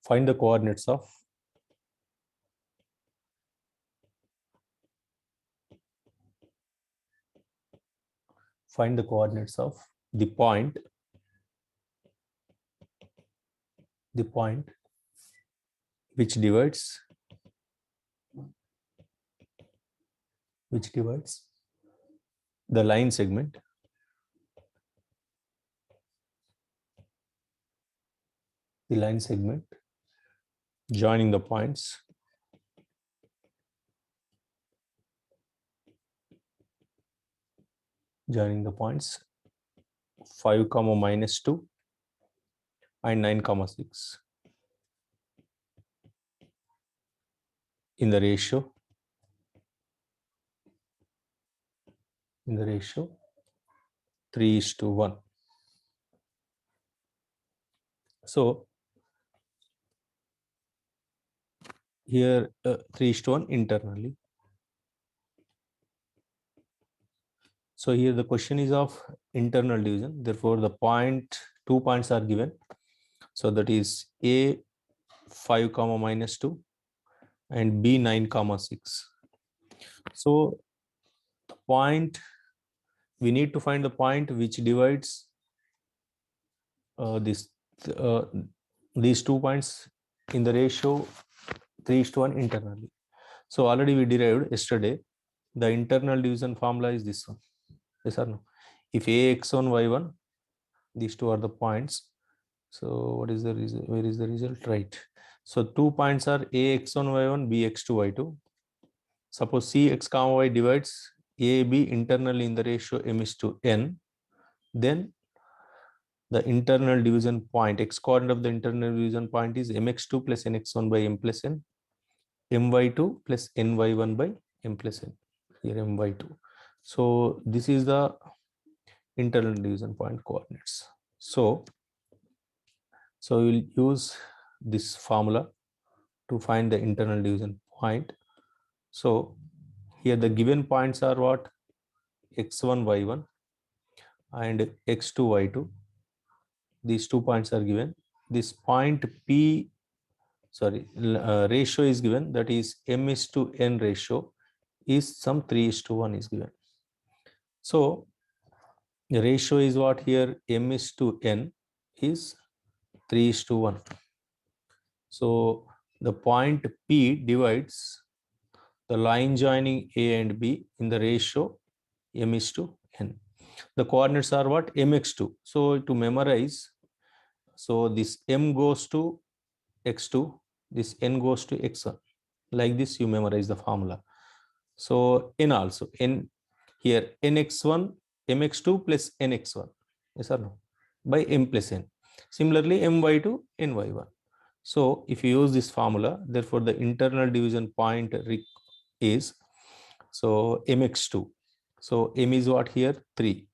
Find the coordinates of the point which divides the line segment joining the points 5, -2 and 9, 6 in the ratio 3:1. So here 3:1 internally. So here the question is of internal division. Therefore, the 2 points are given. So that is A 5, -2 and B 9, 6. So the point, we need to find the point which divides these 2 points in the ratio 3:1 internally. So already we derived yesterday. The internal division formula is this one. Yes or no? If A x1 y1, these two are the points. So what is the result? Where is the result? Right. So 2 points are A x1 y1, B x2 y2. Suppose C x comma y divides A B internally in the ratio m:n. Then the internal division point, x coordinate of the internal division point is mx2 plus nx1 by m plus n, my2 plus ny1 by m plus n. Here my2. So this is the internal division point coordinates. So we will use this formula to find the internal division point. So here the given points are what? x1 y1 and x2 y2. These 2 points are given. This point p, ratio is given, that is m:n ratio is some 3:1 is given. So the ratio is what here? m:n is 3:1. So the point P divides the line joining A and B in the ratio m:n. The coordinates are what? mx2. So to memorize, so this m goes to x2, this n goes to x1. Like this you memorize the formula. So n also, n here nx1 mx2 plus nx1, yes or no, by m plus n. Similarly my2 ny1. So if you use this formula, therefore the internal division point is so mx2. So m is what here? 3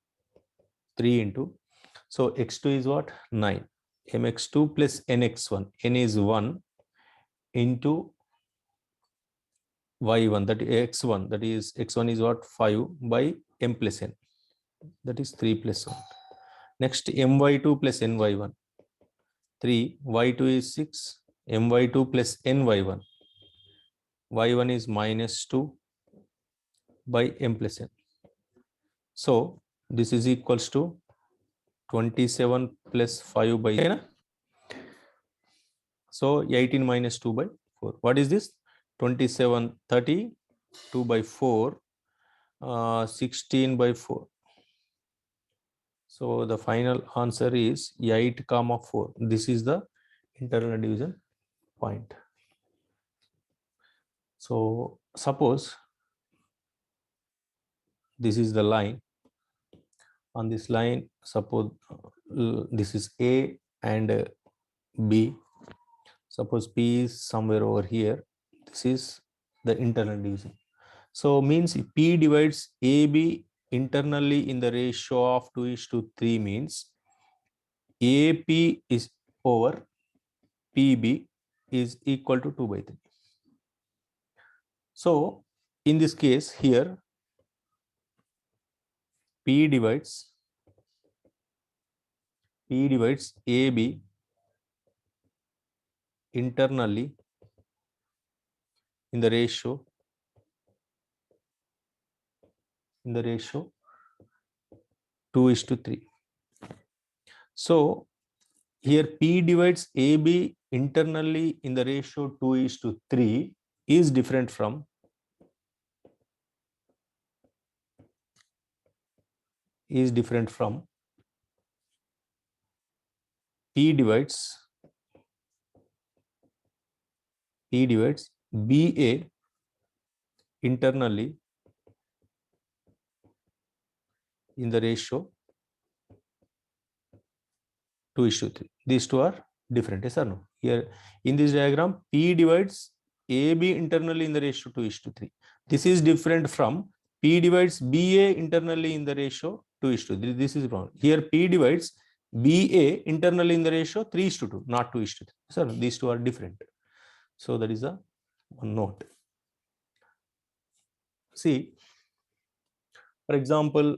into, so x2 is what? 9. mx2 plus nx1, n is 1 into y1, that is x1, that is x1 is what? 5 by m plus n, that is 3 plus 1. Next my2 plus ny1, 3, y2 is 6, my2 plus ny1, y1 is -2 by m plus n. So this is equals to 27 plus 5 by 10. So 18 minus 2 by 4. What is this? 27, 30, 2 by 4, 16 by 4. So the final answer is 8, 4. This is the internal division point. So suppose this is the line. On this line, suppose this is A and B. Suppose P is somewhere over here. This is the internal division. So means if P divides AB internally in the ratio of 2:3 means AP is over PB is equal to 2 by 3. So in this case here P divides AB internally in the ratio 2:3. So here P divides AB internally in the ratio 2:3 is different from P divides BA internally in the ratio 2:3. These two are different, yes or no? Here in this diagram, P divides AB internally in the ratio 2:3. This is different from P divides BA internally in the ratio 2:3. This is wrong. Here P divides BA internally in the ratio 3:2, not 2:3. So these two are different. So that is a one note. See, for example,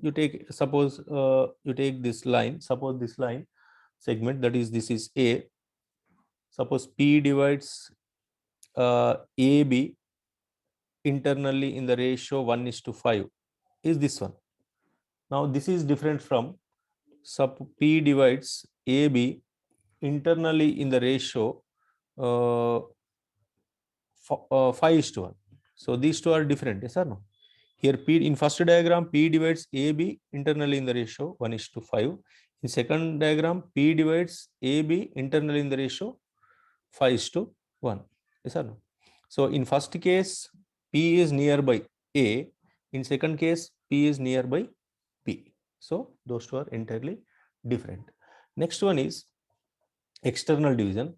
you take suppose you take this line. Suppose this line segment, that is, this is A. Suppose P divides AB internally in the ratio 1:5 is this one. Now this is different from P divides AB internally in the ratio 5:1. So these two are different, yes or no? Here P in first diagram, P divides AB internally in the ratio 1:5. In second diagram, P divides AB internally in the ratio 5:1. Yes or no? So in first case, P is nearby A. In second case, P is nearby P. So those two are entirely different. Next one is external division.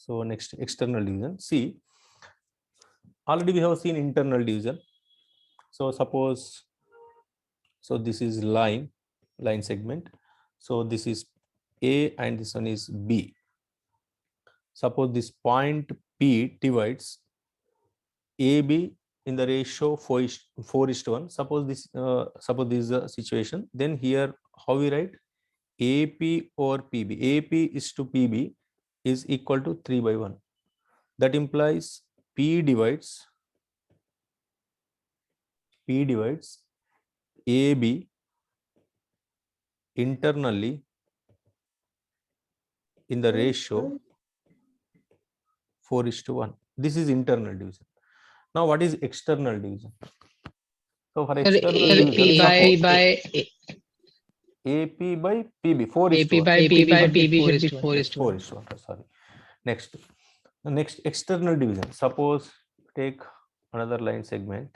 So next, external division. See, already we have seen internal division. So suppose, so this is line segment. So this is A and this one is B. Suppose this point P divides AB in the ratio 4:1. Suppose this is the situation. Then here how we write? AP or PB. AP is to PB is equal to 3/1. That implies P divides AB internally in the ratio 4:1. This is internal division. Now what is external division? So for external division, AP by PB 4:1. AP by PB should be 4:1. Sorry. Next external division. Suppose take another line segment.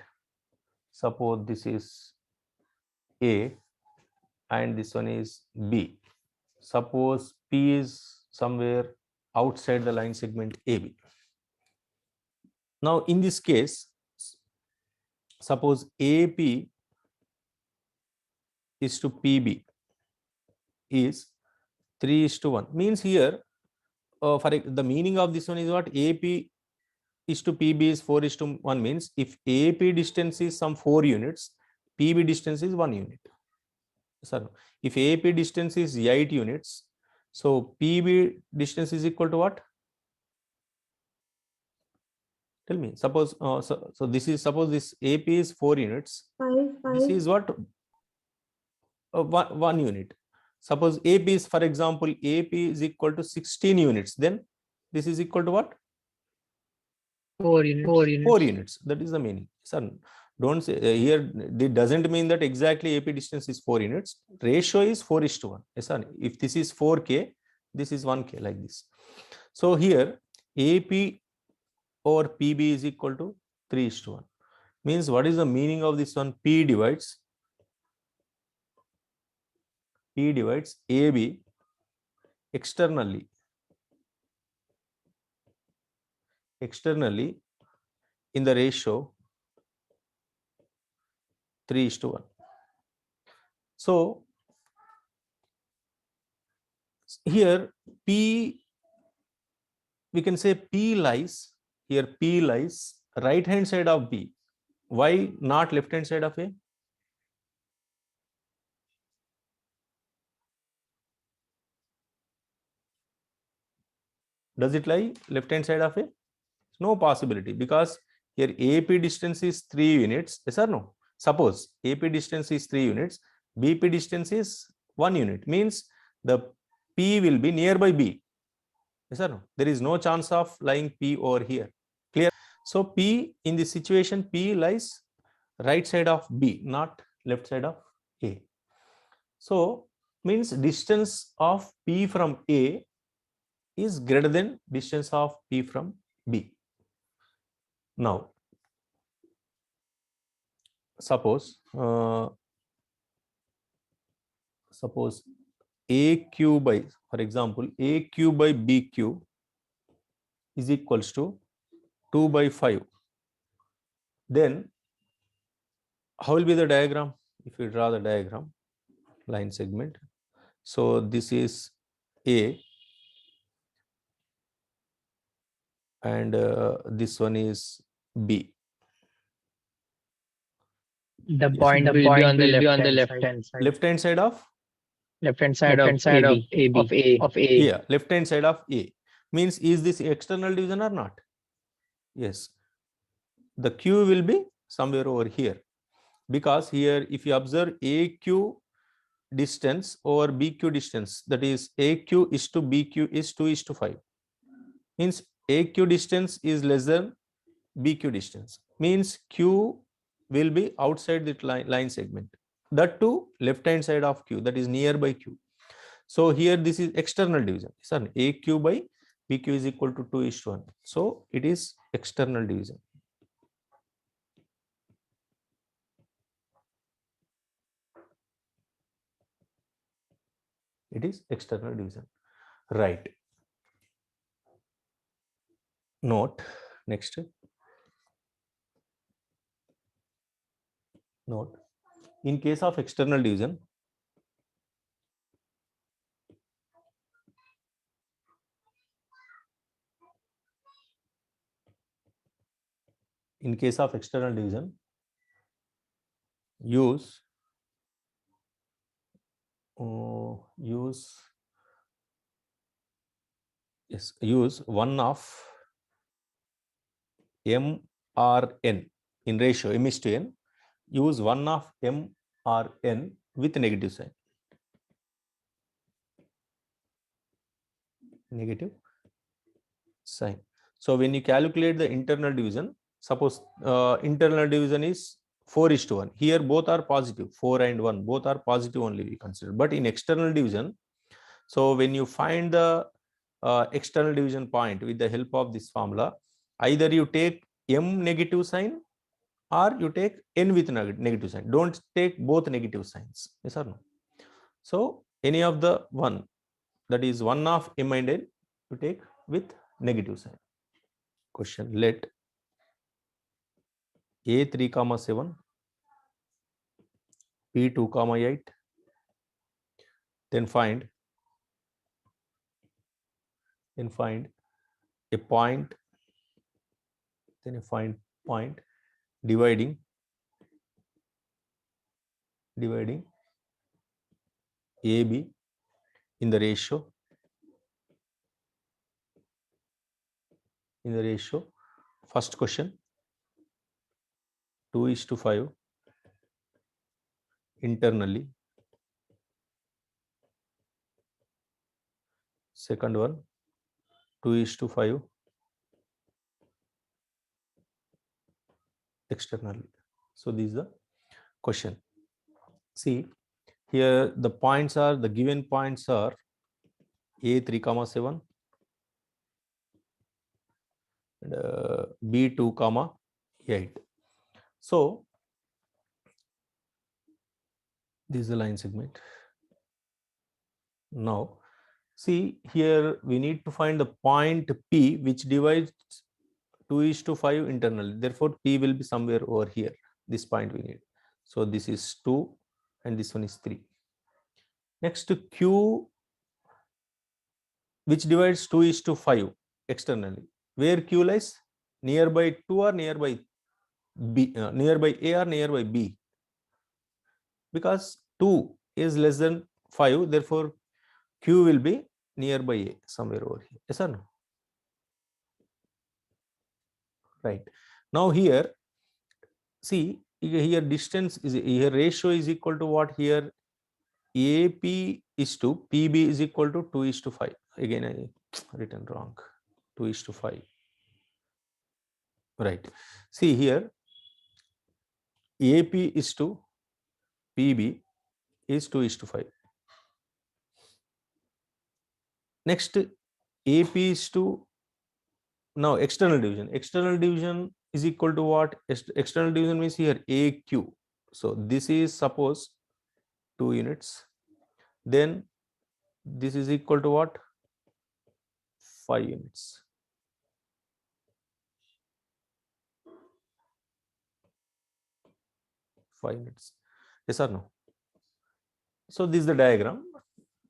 Suppose this is A and this one is B. Suppose P is somewhere outside the line segment AB. Now in this case, suppose AP is to PB is 3:1. Means here for the meaning of this one is what? AP is to PB is 4:1 means if AP distance is some 4 units, PB distance is 1 unit. Sir, if AP distance is 8 units, so PB distance is equal to what? Tell me. Suppose so this is, suppose this AP is 4 units. This is what? 1 unit. Suppose AP is, for example, AP is equal to 16 units. Then this is equal to what? 4 units. 4 units. That is the meaning. Sir, don't say here. It doesn't mean that exactly AP distance is 4 units. Ratio is 4:1. Yes, sir. If this is 4K, this is 1K, like this. So here AP or PB is equal to 3:1. Means what is the meaning of this one? P divides AB externally in the ratio 3:1. So here P, we can say P lies right hand side of B. Why not left hand side of A? Does it lie left hand side of A? No possibility, because here AP distance is 3 units. Yes or no? Suppose AP distance is 3 units, BP distance is 1 unit, means the P will be nearby B. Yes or no? There is no chance of lying P over here. Clear? So P in this situation, P lies right side of B, not left side of A. So means distance of P from A is greater than distance of P from B. Now, suppose AQ by, for example, AQ by BQ is equals to 2 by 5. Then how will be the diagram? If we draw the diagram, line segment. So this is A, and this one is B. The Yes. point will be on the left hand side. Left hand side of? Left hand side of AB. Of A. Yeah, left hand side of A. Means is this external division or not? Yes. The Q will be somewhere over here, because here if you observe AQ distance over BQ distance, that is AQ is to BQ is 2:5. Means AQ distance is less than BQ distance. Means Q will be outside the line segment. That too left hand side of Q, that is nearby Q. So here this is external division. Son, AQ by BQ is equal to 2:1. So it is external division. It is external division. Right. Note, next. Note, in case of external division, use one of M or N in ratio M is to N. Use one of M or N with negative sign. Negative sign. So when you calculate the internal division, suppose internal division is 4:1. Here both are positive, 4 and 1, both are positive only we consider. But in external division, so when you find the external division point with the help of this formula, either you take M negative sign or you take N with negative sign. Don't take both negative signs. Yes or no? So any of the one, that is one of M and N, you take with negative sign. Question, let A3, 7, P2, 8, then find a point, then find point dividing AB in the ratio first question 2:5 internally, second one 2:5 externally. So this is the question. See, here the points are, the given points are A3, 7 and B2, 8. So this is the line segment. Now see, here we need to find the point P which divides 2:5 internally. Therefore P will be somewhere over here. This point we need. So this is 2 and this one is 3. Next to Q which divides 2:5 externally. Where Q lies? Nearby 2 or nearby B, nearby A or nearby B? Because 2 is less than 5, therefore Q will be nearby A, somewhere over here. Yes or no? Right. Now here, see, here distance is, here ratio is equal to what? Here AP is to PB is equal to 2:5. Again, I written wrong. 2:5. Right. See here, AP is to PB is 2:5. Next, AP is to, now external division. External division is equal to what? External division means here AQ. So this is suppose 2 units. Then this is equal to what? 5 units. Yes or no? So this is the diagram.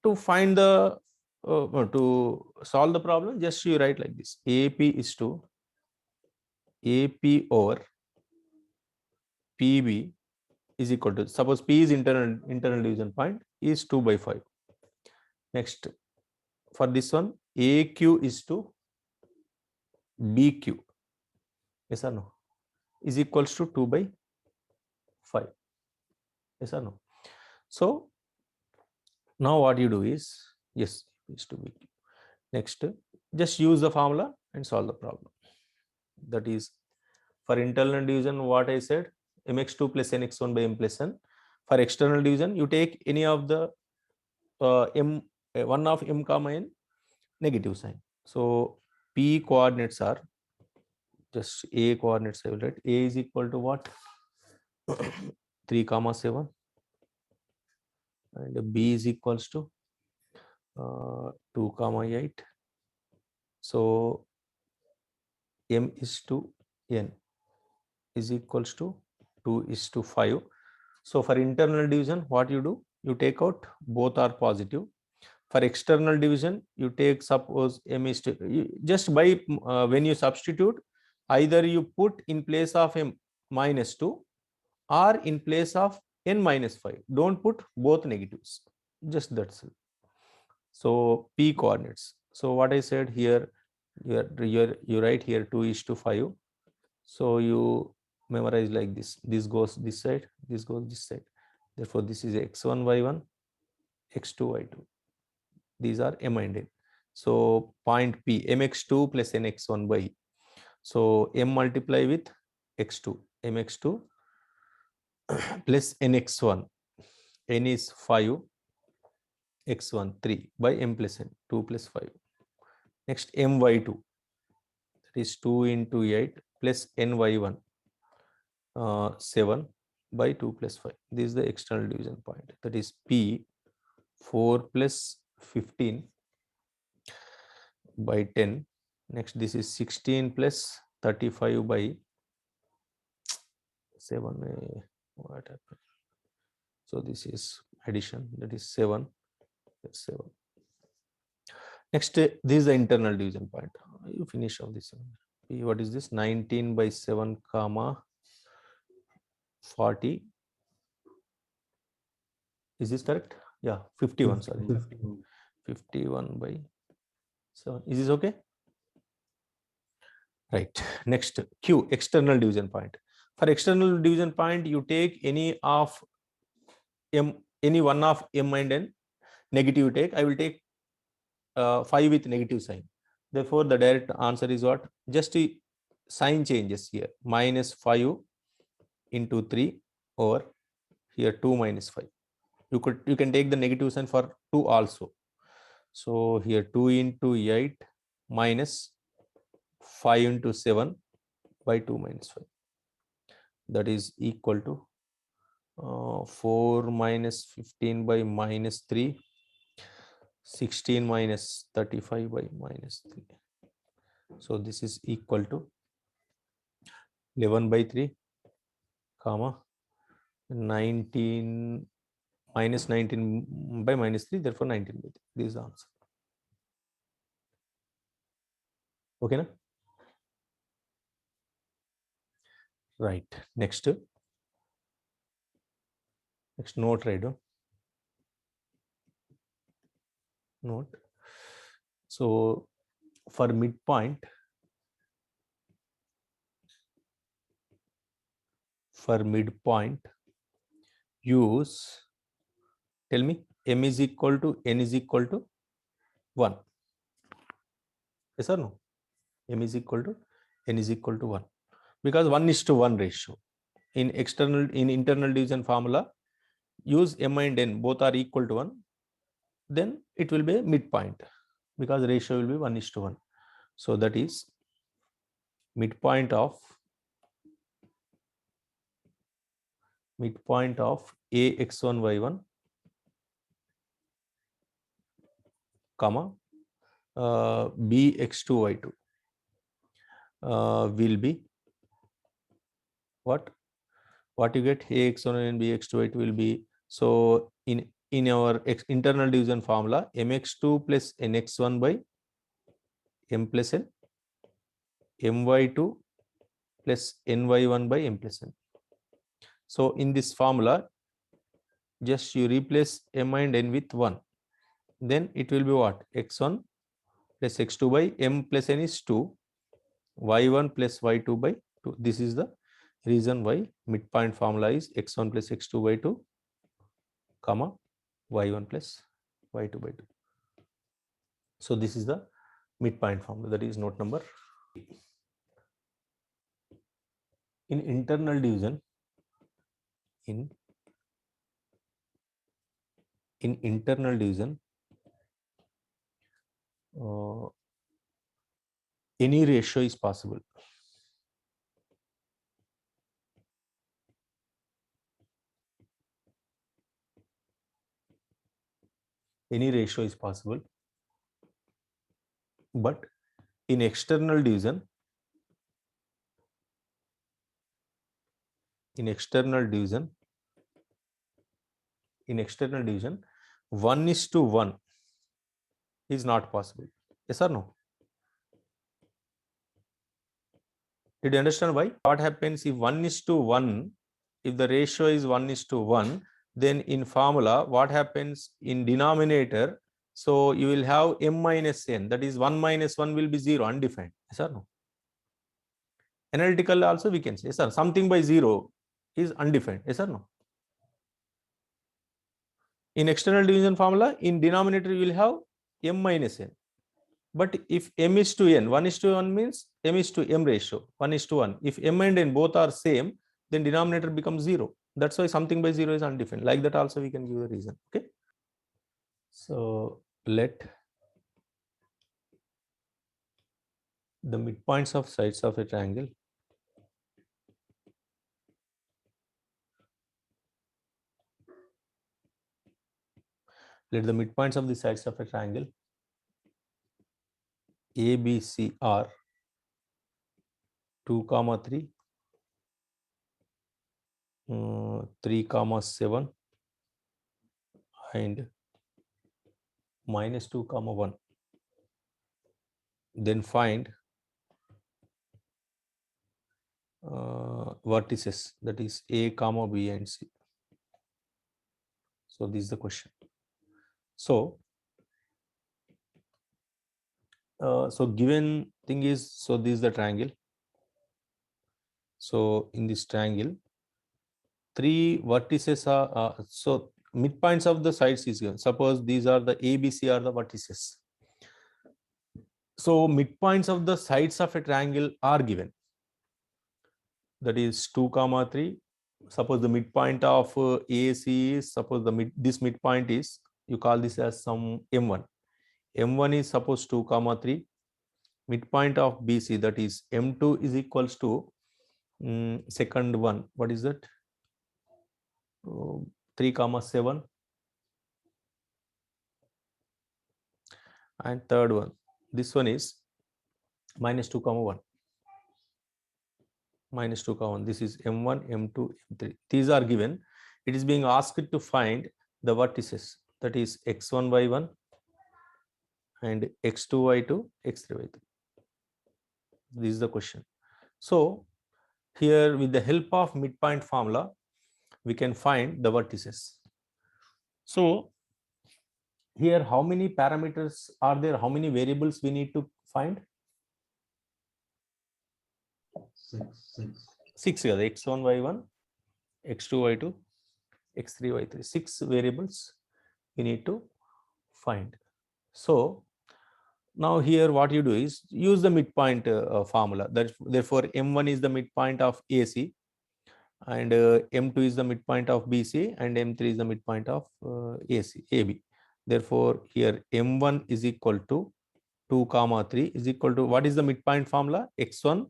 To find the to solve the problem, just you write like this: AP is to AP over PB is equal to, suppose P is internal division point, is 2/5. Next, for this one, AQ is to BQ. Yes or no? Is equals to 2/5. Yes or no? So now what you do is, yes, is to BQ. Next, just use the formula and solve the problem. That is, for internal division, what I said, mx2 plus nx1 by m plus n. For external division, you take any of the m, one of m comma n, negative sign. So p coordinates are, just a coordinates I will write. A is equal to what? 3, 7, and b is equals to 2, 8. So m is to n is equals to 2:5. So for internal division, what you do? You take out both are positive. For external division, you take, suppose m is to, just by when you substitute, either you put in place of m minus 2 or in place of n minus 5. Don't put both negatives. Just that's it. So p coordinates. So what I said here, you write here 2:5. So you memorize like this. This goes this side, this goes this side. Therefore, this is x1 y1, x2 y2. These are m and n. So point P, mx2 plus nx1 by. So m multiply with x2, mx2 plus nx1. N is 5, x1 3 by m plus n, 2 plus 5. Next my2, that is 2 into 8 plus ny1, 7 by 2 plus 5. This is the external division point. That is P 4 plus 15 by 10. Next, this is 16 plus 35 by 7. What happened? So this is addition. That is 7. That's 7. Next, this is the internal division point. You finish all this. What is this? 19 by 7 comma 40. Is this correct? Yeah, 51. Sorry, 51 by 7. Is this okay? Right. Next, Q, external division point. For external division point, you take any of m, any one of m and n. Negative you take. I will take 5 with negative sign. Therefore, the direct answer is what? Just sign changes here. Minus 5 into 3 over here 2 minus 5. You can take the negative sign for 2 also. So here 2 into 8 minus 5 into 7 by 2 minus 5. That is equal to 4 minus 15 by minus 3, 16 minus 35 by minus 3. So this is equal to 11 by 3, comma 19 minus 19 by minus 3, therefore 19 by 3. This is the answer. Okay, na? Right. Next note, right? Note. So for midpoint, use, tell me, m is equal to n is equal to 1. Yes or no? M is equal to n is equal to 1, because 1:1 ratio. In internal division formula, use m and n both are equal to 1, then it will be a midpoint, because ratio will be 1:1. So that is midpoint of a x1 y1 comma b x2 y2 will be what you get. A x1 and b x2 y2 will be, so in our internal division formula, mx2 plus nx1 by m plus n, my2 plus ny1 by m plus n. So in this formula, just you replace m and n with 1, then it will be what? X1 plus x2 by m plus n is 2, y1 plus y2 by 2. This is the reason why midpoint formula is x1 plus x2 by 2 comma y1 plus y2 by 2. So this is the midpoint formula. That is note number. In internal division, in internal division, any ratio is possible. Any ratio is possible, but in external division, in external division 1:1 is not possible. Yes or no? Did you understand why? What happens if 1:1, if the ratio is 1:1, then in formula, what happens in denominator? So you will have m minus n, that is 1 minus 1 will be 0, undefined. Yes or no? Analytical also we can say, yes sir, something by 0 is undefined. Yes or no? In external division formula, in denominator you will have m minus n. But if m is to n, 1:1 means m is to m ratio, 1:1. If m and n both are same, then denominator becomes 0. That's why something by 0 is undefined. Like that also we can give a reason. Okay. So let the midpoints of sides of a triangle the sides of a triangle ABC are 2, 3, 3, 7 and -2, 1. Then find vertices, that is A, B and C. So this is the question. So so given thing is, so this is the triangle. So in this triangle, 3 vertices are so midpoints of the sides is given. Suppose these are the ABC are the vertices. So midpoints of the sides of a triangle are given. That is 2, 3. Suppose the midpoint of AC is, suppose this midpoint is, you call this as some M1. M1 is suppose 2, 3. Midpoint of BC, that is M2 is equals to second one. What is that? 3, 7. And third one, this one is -2, 1. -2, 1. This is M1, M2, M3. These are given. It is being asked to find the vertices, that is x1, y1 and x2, y2, x3, y3. This is the question. So Here, with the help of midpoint formula, we can find the vertices. So here, how many parameters are there? How many variables we need to find? Six. Here, x1, y1, x2, y2, x3, y3. 6 variables we need to find. So now here what you do is use the midpoint formula. Therefore, M1 is the midpoint of AC, and M2 is the midpoint of BC, and M3 is the midpoint of AB. Therefore, here M1 is equal to 2, 3 is equal to, what is the midpoint formula? X1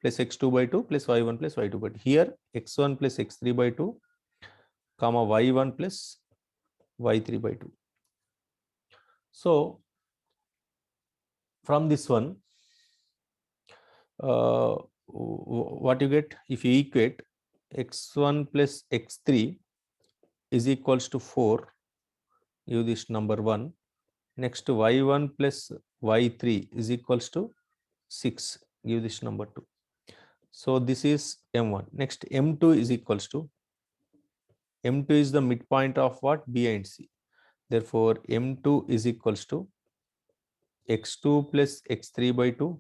plus X2 by 2 plus Y1 plus Y2 by 2. Here X1 plus X3 by 2, Y1 plus Y3 by 2. So from this one, what you get if you equate x1 plus x3 is equals to 4, use this number 1. Next, y1 plus y3 is equals to 6, give this number 2. So this is M1. Next, M2 is equals to, M2 is the midpoint of what? B and C. Therefore, M2 is equals to x2 plus x3 by 2,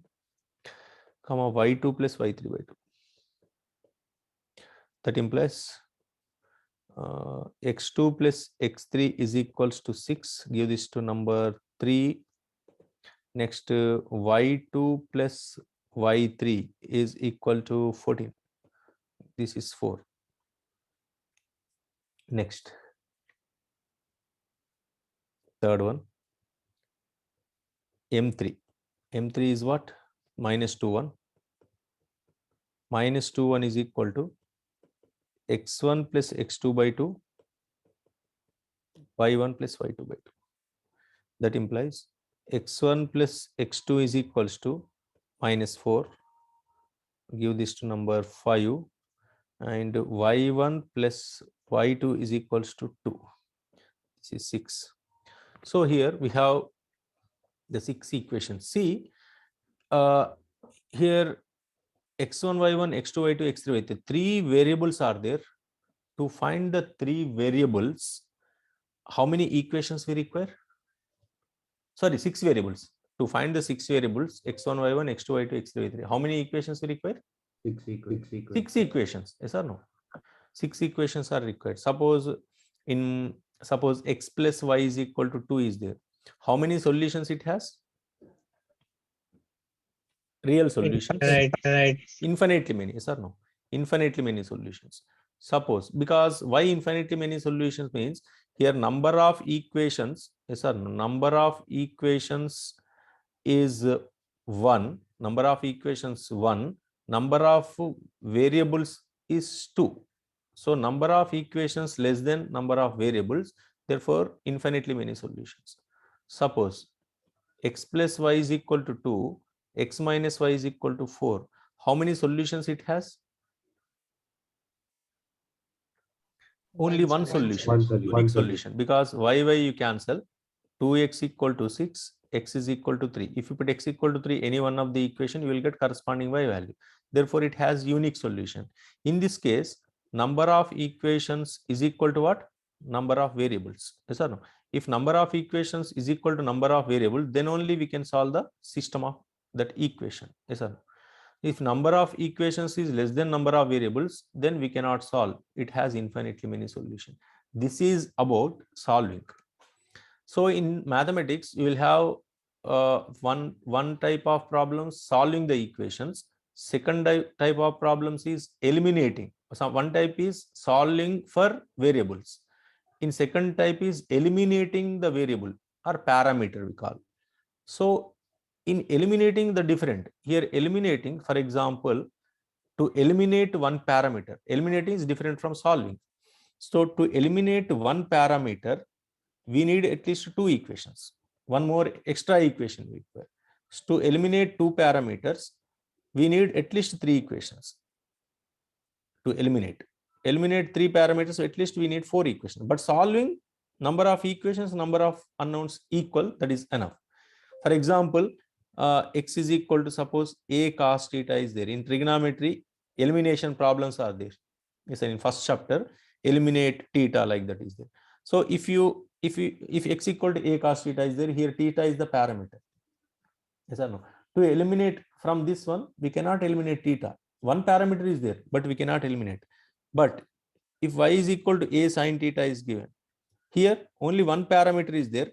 y2 plus y3 by 2. That implies x2 plus x3 is equals to 6. Give this to number 3. Next, y2 plus y3 is equal to 14. This is 4. Next, third one, M3. M3 is what? Minus 2, 1. Minus 2, 1 is equal to x1 plus x2 by 2, y1 plus y2 by 2. That implies x1 plus x2 is equals to minus 4. Give this to number 5. And y1 plus y2 is equals to 2. This is 6. So here we have the 6 equations. See, here x1, y1, x2, y2, x3, y3. 3 variables are there. To find the 3 variables, how many equations we require? Sorry, 6 variables. To find the 6 variables, x1, y1, x2, y2, x3, y3. How many equations we require? 6 equations. Yes or no? 6 equations are required. Suppose x plus y is equal to 2 is there. How many solutions it has? Real solutions. Right. Infinitely many. Yes or no? Infinitely many solutions. Suppose, because why infinitely many solutions means here number of equations, yes or no, number of equations is 1, number of equations 1, number of variables is 2. So number of equations less than number of variables, therefore infinitely many solutions. Suppose x plus y is equal to 2, x minus y is equal to 4. How many solutions it has? Only one solution, unique solution, because y you cancel. 2x equal to 6, x is equal to 3. If you put x equal to 3, any one of the equation, you will get corresponding y value. Therefore, it has unique solution. In this case, number of equations is equal to what? Number of variables. Yes or no? If number of equations is equal to number of variables, then only we can solve the system of that equation. Yes or no? If number of equations is less than number of variables, then we cannot solve. It has infinitely many solutions. This is about solving. So in mathematics, you will have one type of problems solving the equations. Second type of problems is eliminating. So one type is solving for variables. In second type is eliminating the variable or parameter we call. So in eliminating the different, here eliminating, for example, to eliminate one parameter, eliminating is different from solving. So to eliminate one parameter, we need at least 2 equations. One more extra equation we require. To eliminate 2 parameters, we need at least 3 equations to eliminate. Eliminate 3 parameters, so at least we need 4 equations. But solving, number of equations, number of unknowns equal, that is enough. For example, x is equal to, suppose a cos theta is there. In trigonometry, elimination problems are there. Yes, in first chapter, eliminate theta, like that is there. So if x equal to a cos theta is there, here theta is the parameter. Yes or no? To eliminate from this one, we cannot eliminate theta. One parameter is there, but we cannot eliminate. But if y is equal to a sin theta is given, here only one parameter is there.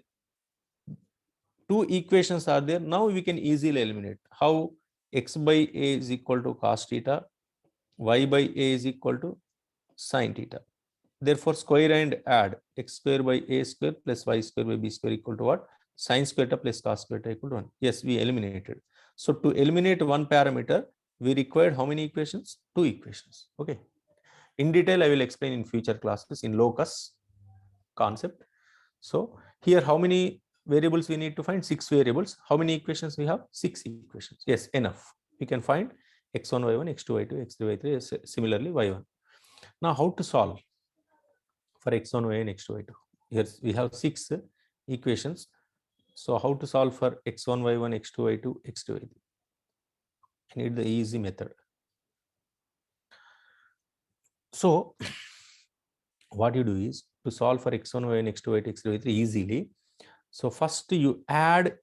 Two equations are there. Now we can easily eliminate. How? X by a is equal to cos theta, y by a is equal to sin theta. Therefore, square and add x square by a square plus y square by b square equal to what? Sin square theta plus cos square theta equal to 1. Yes, we eliminated. So to eliminate one parameter, we required how many equations? Two equations. Okay. In detail, I will explain in future classes in locus concept. So here, how many variables we need to find? 6 variables. How many equations we have? 6 equations. Yes, enough. We can find x1, y1, x2, y2, x3, y3, similarly y1. Now, how to solve for x1, y1, x2, y2? Here we have 6 equations. So how to solve for x1, y1, x2, y2, x2, y3? I need the easy method. So what you do is to solve for x1, y1, x2, y2, x3, y3 easily. So first you add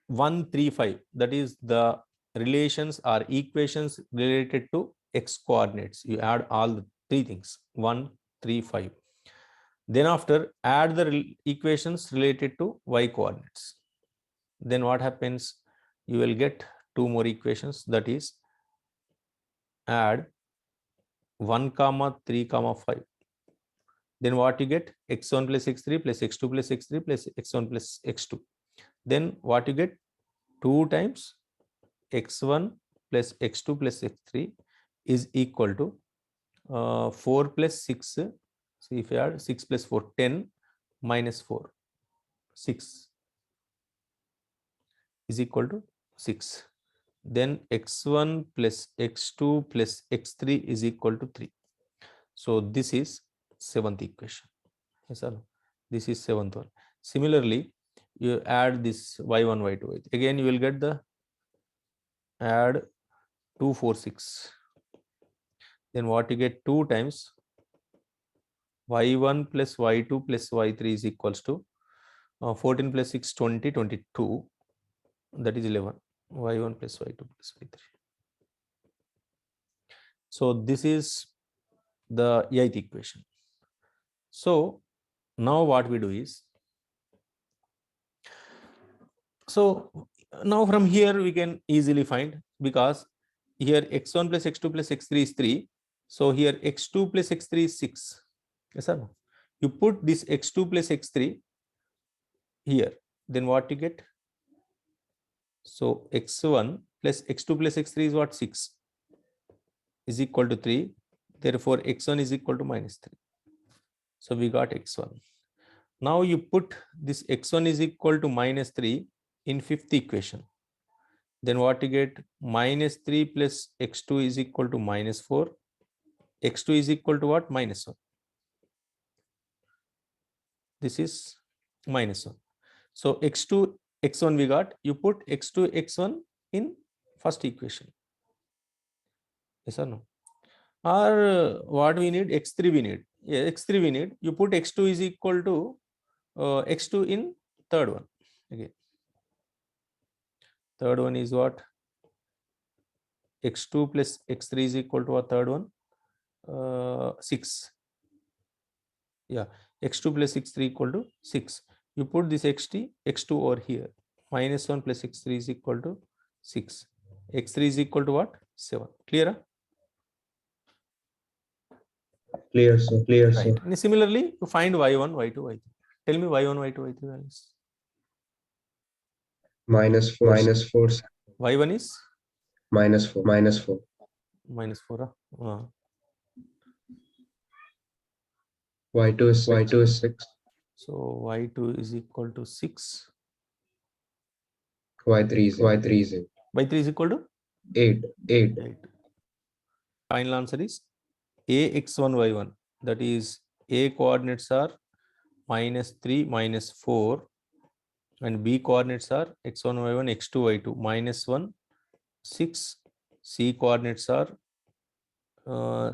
1, 3, 5. That is the relations or equations related to x coordinates. You add all the three things, 1, 3, 5. Then after, add the equations related to y coordinates. Then what happens? You will get 2 more equations, that is add 1, 3, 5. Then what you get? x1 plus x3 plus x2 plus x3 plus x1 plus x2. Then what you get? 2 times x1 plus x2 plus x3 is equal to 4 plus 6. So if you add 6 plus 4, 10 minus 4, 6 is equal to 6. Then x1 plus x2 plus x3 is equal to 3. So this is 7th equation. Yes or no? This is 7th one. Similarly, you add this y1, y2, y3. Again, you will get the add 2, 4, 6. Then what you get? 2 times y1 plus y2 plus y3 is equals to 14 plus 6, 20, 22. That is 11. y1 plus y2 plus y3. So this is the 8th equation. So now what we do is, so now from here we can easily find, because here x1 plus x2 plus x3 is 3. So here x2 plus x3 is 6. Yes or no? You put this x2 plus x3 here, then what you get? So x1 plus x2 plus x3 is what? 6 is equal to 3. Therefore, x1 is equal to minus 3. So we got x1. Now you put this x1 is equal to minus 3 in 5th equation. Then what you get? Minus 3 plus x2 is equal to minus 4. x2 is equal to what? Minus 1. This is minus 1. So x2, x1 we got. You put x2, x1 in first equation. Yes or no? Or what we need? x3 we need. Yeah, x3 we need. You put x2 is equal to x2 in third one. Okay. Third one is what? x2 plus x3 is equal to a third one? 6. Yeah, x2 plus x3 equal to 6. You put this x2 over here. Minus 1 plus x3 is equal to 6. x3 is equal to what? 7. Clear? Clear, sir. Clear, sir. Right. And similarly, you find y1, y2, y3. Tell me y1, y2, y3 values. Minus 4. Minus 4. y1 is? Minus 4. Minus 4. Minus 4. Y2 is 6. Y2 is 6. So y2 is equal to 6. Y3 is 8. Y3 is 8. y3 is equal to? 8. 8. 8. Final answer is a x1, y1. That is a coordinates are minus 3, minus 4. And b coordinates are x1, y1, x2, y2, minus 1, 6. C coordinates are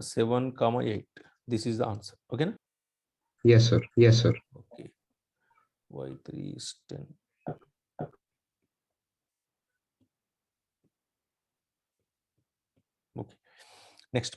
7, 8. This is the answer. Okay. Yes, sir. Yes, sir. Okay. Y3 is 10. Okay. Next